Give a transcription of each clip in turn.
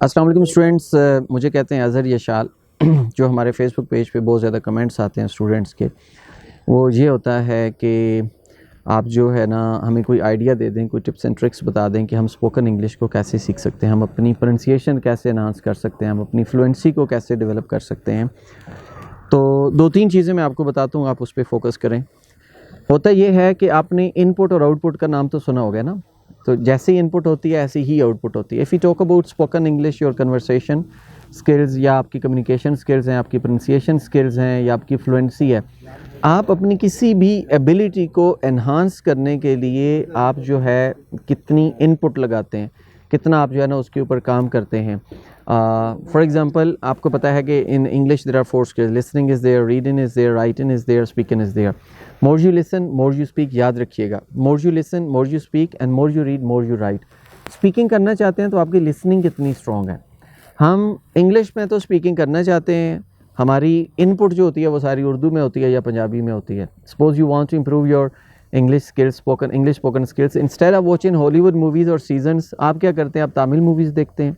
अस्सलाम वालेकुम स्टूडेंट्स, मुझे कहते हैं अज़हर यशाल। जो हमारे फेसबुक पेज पे बहुत ज़्यादा कमेंट्स आते हैं स्टूडेंट्स के, वो ये होता है कि आप जो है ना हमें कोई आइडिया दे दें, कोई टिप्स एंड ट्रिक्स बता दें कि हम स्पोकन इंग्लिश को कैसे सीख सकते हैं, हम अपनी प्रोनाउंसिएशन कैसे एनहांस कर सकते हैं, हम अपनी फ्लुएंसी को कैसे डेवलप कर सकते हैं। तो 2-3 चीज़ें मैं आपको बताता हूँ, आप उस पर फोकस करें। होता ये है कि आपने इनपुट और आउटपुट का नाम तो सुना होगा ना, तो जैसे ही इनपुट होती है ऐसे ही आउटपुट होती है। If you talk about spoken English, your conversation skills या आपकी कम्युनिकेशन स्किल्स हैं, आपकी प्रोनाउंसिएशन स्किल्स हैं या आपकी फ्लुएंसी है, आप अपनी किसी भी एबिलिटी को एनहांस करने के लिए आप जो है कितनी इनपुट लगाते हैं, कितना आप जो है ना उसके ऊपर काम करते हैं। फॉर एग्जांपल, आपको पता है कि in English there are 4 skills, listening is there, reading is there, writing is there, speaking is there. More you listen more you speak, याद रखिएगा। More you listen more you speak and more you read more you write. Speaking करना चाहते हैं तो आपकी listening कितनी strong है। हम इंग्लिश में तो स्पीकिंग करना चाहते हैं, हमारी इनपुट जो होती है वो सारी उर्दू में होती है या पंजाबी में होती है। Suppose you want to improve your English skills, spoken skills, instead of watching Hollywood movies और सीजन्स, आप क्या करते हैं, आप तमिल मूवीज़ देखते हैं,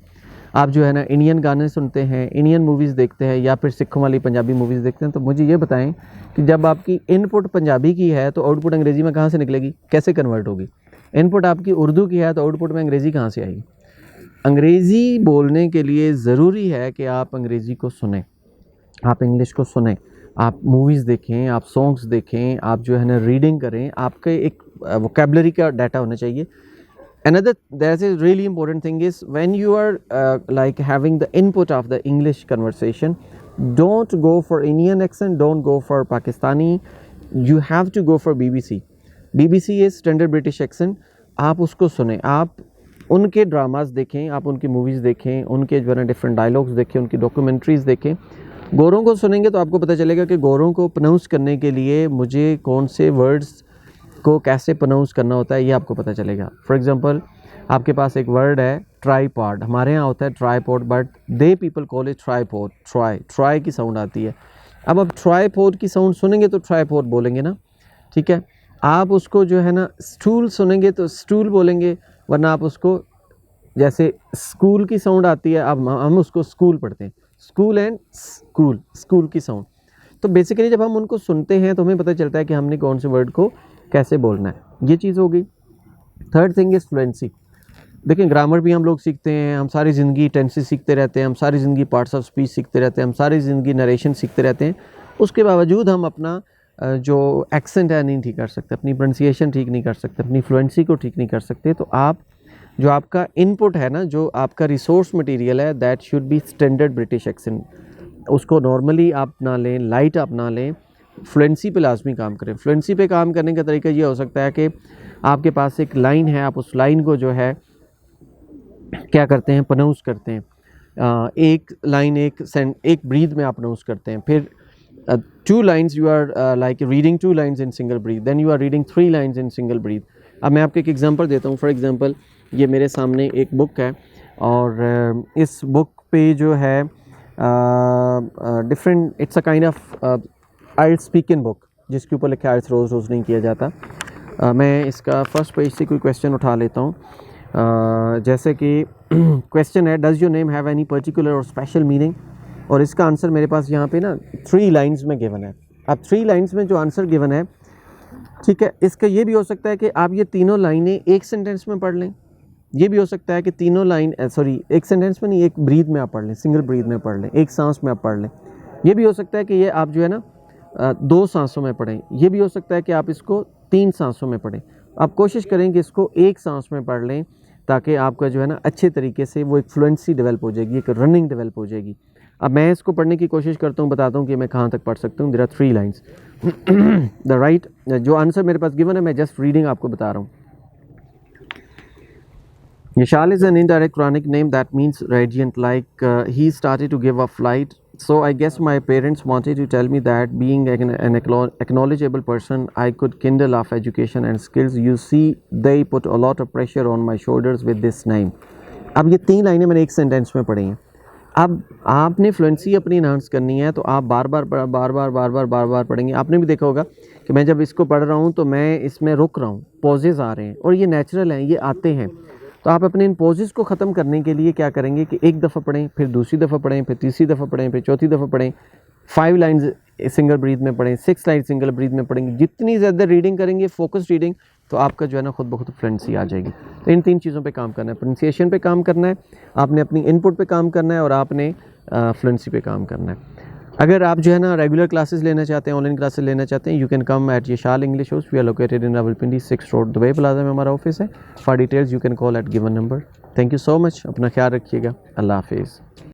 आप जो है ना इंडियन गाने सुनते हैं, इंडियन मूवीज़ देखते हैं या फिर सिखों वाली पंजाबी मूवीज़ देखते हैं। तो मुझे ये बताएं कि जब आपकी इनपुट पंजाबी की है तो आउटपुट अंग्रेज़ी में कहाँ से निकलेगी, कैसे कन्वर्ट होगी। इनपुट आपकी उर्दू की है तो आउटपुट में अंग्रेज़ी कहाँ से आएगी। अंग्रेज़ी बोलने के लिए ज़रूरी है कि आप अंग्रेज़ी को सुने, आप इंग्लिश को सुने, आप मूवीज़ देखें, आप सॉन्ग्स देखें, आप जो है ना रीडिंग करें, आपके एक वोकैबुलरी का डाटा होना चाहिए। Another, there's a really important thing is when you are like having the input of the English conversation, don't go for Indian accent, don't go for Pakistani, you have to go for BBC. BBC is standard British accent. आप उसको सुने, आप उनके dramas देखें, आप उनकी movies देखें, उनके जो है ना डिफरेंट डायलॉग्स देखें, उनकी डॉक्यूमेंट्रीज़ देखें। गोरों को सुनेंगे तो आपको पता चलेगा कि गोरों को प्रोनाउंस करने के लिए मुझे कौन से वर्ड्स को कैसे प्रोनाउंस करना होता है, ये आपको पता चलेगा। फॉर एग्जांपल, आपके पास एक वर्ड है ट्राईपॉड, हमारे यहाँ होता है tripod, but they people call it tripod. Try की साउंड आती है। अब आप ट्राईपॉड की साउंड सुनेंगे तो ट्राईपॉड बोलेंगे ना, ठीक है। आप उसको जो है ना स्टूल सुनेंगे तो स्टूल बोलेंगे, वरना आप उसको जैसे स्कूल की साउंड आती है, अब हम उसको स्कूल पढ़ते हैं, स्कूल एंड स्कूल की साउंड। तो बेसिकली जब हम उनको सुनते हैं तो हमें पता चलता है कि हमने कौन से वर्ड को कैसे बोलना है, ये चीज़ हो गई। Third thing is fluency. देखिए, ग्रामर भी हम लोग सीखते हैं, हम सारी ज़िंदगी टेंसेस सीखते रहते हैं, हम सारी ज़िंदगी पार्ट्स ऑफ स्पीच सीखते रहते हैं, हम सारी ज़िंदगी नरेशन सीखते रहते हैं। उसके बावजूद हम अपना जो एक्सेंट है नहीं ठीक कर सकते, अपनी प्रोनाउंसिएशन ठीक नहीं कर सकते, अपनी फ्लुएंसी को ठीक नहीं कर सकते। तो आप जो आपका इनपुट है ना, जो आपका रिसोर्स मटेरियल है, that should be standard British accent. उसको नॉर्मली आप ना लें, लाइट आप ना लें, फ्लुएंसी पे लाजमी काम करें। फ्लुएंसी पे काम करने का तरीका ये हो सकता है कि आपके पास एक लाइन है, आप उस लाइन को जो है क्या करते हैं, प्रोनाउंस करते हैं। एक लाइन एक ब्रीथ में आप प्रोनाउंस करते हैं। फिर 2 lines you are like reading 2 lines in single breath, then you are reading 3 lines in single breath. अब मैं आपको एक एग्जांपल देता हूँ। फॉर एग्जांपल, ये मेरे सामने एक बुक है और इस बुक पे जो है different, it's a kind of IELTS speaking book, जिसके ऊपर लिखा है आइल्स रोज़ नहीं किया जाता। मैं इसका फर्स्ट पेज से कोई क्वेश्चन उठा लेता हूँ। जैसे कि क्वेश्चन है, does your name have any particular और स्पेशल मीनिंग। और इसका आंसर मेरे पास यहाँ पे ना 3 लाइन्स में गिवन है। अब 3 लाइन्स में जो आंसर गिवन है, ठीक है, इसका ये भी हो सकता है कि आप ये तीनों लाइनें एक सेंटेंस में पढ़ लें। ये भी हो सकता है कि तीनों लाइन एक सेंटेंस में नहीं, एक ब्रीथ में आप पढ़ लें, सिंगल ब्रीथ में पढ़ लें, एक सांस में आप पढ़ लें। ये भी हो सकता है कि ये आप जो है ना 2 सांसों में पढ़ें। ये भी हो सकता है कि आप इसको 3 सांसों में पढ़ें। आप कोशिश करें कि इसको एक सांस में पढ़ लें, ताकि आपका जो है ना अच्छे तरीके से वो एक फ्लुएंसी डेवलप हो जाएगी, एक रनिंग डेवलप हो जाएगी। अब मैं इसको पढ़ने की कोशिश करता हूँ, बताता हूँ कि मैं कहाँ तक पढ़ सकता हूँ। There are 3 lines. The right, जो आंसर मेरे पास गिवन है, मैं जस्ट रीडिंग आपको बता रहा हूँ। Yashal is an indirect Quranic name that means radiant, like he started to give off light. So I guess my parents wanted to tell me that being an acknowledgeable person, I could kindle off education and skills. You see, they put a lot of pressure on my shoulders with this name. अब ये 3 लाइनें मैंने एक sentence में पढ़ी हैं। अब आपने फ्लुएंसी अपनी इनहांस करनी है तो आप बार बार पढ़ेंगे। आपने भी देखा होगा कि मैं जब इसको पढ़ रहा हूँ तो मैं इसमें रुक रहा हूँ, पॉजेज़ आ रहे हैं और ये नेचुरल हैं, ये आते हैं। तो आप अपने इन पॉजेज़ को ख़त्म करने के लिए क्या करेंगे कि एक दफ़ा पढ़ें, फिर दूसरी दफ़ा पढ़ें, फिर तीसरी दफ़ा पढ़ें, फिर चौथी दफ़ा पढ़ें, 5 लाइन्स सिंगल ब्रीथ में पढ़ें, 6 लाइन्स सिंगल ब्रीथ में पढ़ेंगे। जितनी ज़्यादा रीडिंग करेंगे, फोकस रीडिंग, तो आपका जो है ना खुद ब खुद फ्लुएंसी आ जाएगी। तो इन 3 चीज़ों पे काम करना है, प्रोनाउंसिएशन पे काम करना है, आपने अपनी इनपुट पे काम करना है और आपने फ्लुएंसी पे काम करना है। अगर आप जो है ना रेगुलर क्लासेस लेना चाहते हैं, ऑनलाइन क्लासेस लेना चाहते हैं, you can come at Yashal English house. We are located in Rawalpindi 6 road Dubai plaza में हमारा ऑफिस है। For details you can call at given number. Thank you so much, अपना ख्याल रखिएगा। अल्लाह हाफिज़।